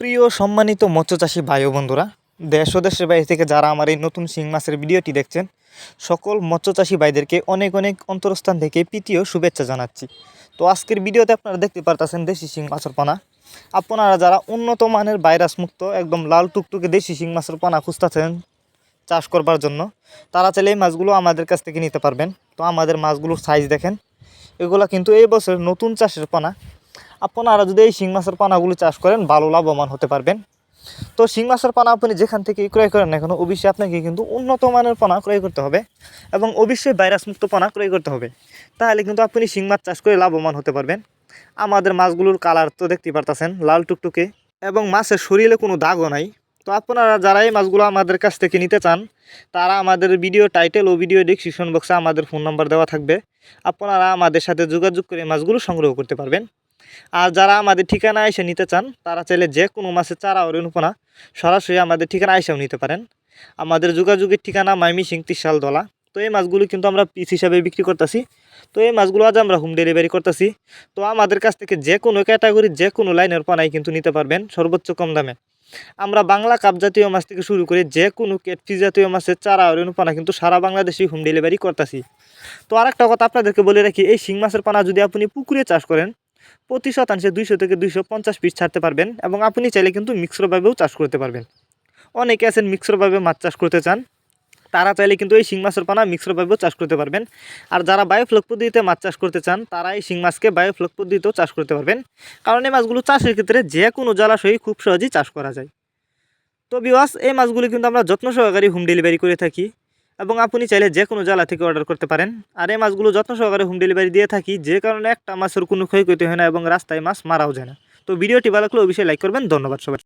প্রিয় সম্মানিত মৎস্যচাষী ভাই ও বন্ধুরা, দেশ ও দেশের বাইরে থেকে যারা আমার এই নতুন শিং মাছের ভিডিওটি দেখছেন, সকল মৎস্যচাষী ভাইদেরকে অনেক অনেক অন্তরস্থান থেকে প্রীতি ও শুভেচ্ছা জানাচ্ছি। তো আজকের ভিডিওতে আপনারা দেখতে পারতেছেন দেশি শিং মাছের পোনা। আপনারা যারা উন্নত মানের ভাইরাস মুক্ত একদম লাল টুকটুকে দেশি শিং মাছের পোনা খুঁজতেছেন চাষ করবার জন্য, তারা চাইলে এই মাছগুলো আমাদের কাছ থেকে নিতে পারবেন। তো আমাদের মাছগুলোর সাইজ দেখেন, এগুলো কিন্তু এই বছর নতুন চাষের পোনা। আপনারা যদি এই শিং মাছের পানাগুলো চাষ করেন ভালো লাভবান হতে পারবেন। তো শিং মাছের পানা আপনি যেখান থেকে ক্রয় করেন না কেন, অবশ্যই আপনাকে কিন্তু উন্নত মানের পানা ক্রয় করতে হবে এবং অবশ্যই ভাইরাস মুক্ত পানা ক্রয় করতে হবে। তাহলে কিন্তু আপনি শিং মাছ চাষ করে লাভবান হতে পারবেন। আমাদের মাছগুলোর কালার তো দেখতেই পারতেছেন, লাল টুকটুকে, এবং মাছের শরীরে কোনো দাগও নাই। তো আপনারা যারা এই মাছগুলো আমাদের কাছ থেকে নিতে চান, তারা আমাদের ভিডিও টাইটেল ও ভিডিও ডিসক্রিপশন বক্সে আমাদের ফোন নাম্বার দেওয়া থাকবে। আপনারা আমাদের সাথে যোগাযোগ করে মাছগুলো সংগ্রহ করতে পারবেন। আর যারা আমাদের ঠিকানা এসে নিতে চান, তারা চাইলে যে কোনো মাছের চারা ও রেণুপোনা সরাসরি আমাদের ঠিকানা এসেও নিতে পারেন। আমাদের যোগাযোগের ঠিকানা ময়মনসিংহ ত্রিশালদলা। তো এই মাছগুলো কিন্তু আমরা পিস হিসাবে বিক্রি করতেছি। তো এই মাছগুলো আজ আমরা হোম ডেলিভারি করতেছি। তো আমাদের কাছ থেকে যে কোনো ক্যাটাগরি যে কোনো লাইনের পানাই কিন্তু নিতে পারবেন সর্বোচ্চ কম দামে। আমরা বাংলা কাপ জাতীয় মাছ থেকে শুরু করে যে কোনো ক্যাটফিশ জাতীয় মাছের চারা ও রেণুপোনা কিন্তু সারা বাংলাদেশেই হোম ডেলিভারি করতেছি। তো আরেকটা কথা আপনাদেরকে বলে রাখি, এই শিং মাছের পানা যদি আপনি পুকুরে চাষ করেন, প্রতি শতাংশে 200 থেকে 250 পিস ছাড়তে পারবেন এবং আপনি চাইলে কিন্তু মিক্সরভাবেও চাষ করতে পারবেন। অনেকে আছেন মিক্সরভাবে মাছ চাষ করতে চান, তারা চাইলে কিন্তু এই শিং মাছের পানা মিক্সরভাবেও চাষ করতে পারবেন। আর যারা বায়োফ্লক পদ্ধতিতে মাছ চাষ করতে চান, তারা এই শিং মাছকে বায়োফ্লক পদ্ধতিতেও চাষ করতে পারবেন, কারণ এই মাছগুলো চাষের ক্ষেত্রে যে কোনো জলাশয়ে খুব সহজেই চাষ করা যায়। তো ভিউয়ার্স, এই মাছগুলি কিন্তু আমরা যত্ন সহকারে হোম ডেলিভারি করে থাকি এবং আপনি চাইলে যে কোনো জেলা থেকে অর্ডার করতে পারেন। আর এই মাছগুলো যত্ন সহকারে হোম ডেলিভারি দিয়ে থাকি, যে কারণে একটা মাছের কোনো ক্ষয়ক্ষতি হয় না এবং রাস্তায় মাছ মারাও যায় না। তো ভিডিওটি ভালো লাগলে অবশ্যই লাইক করবেন। ধন্যবাদ সবাই।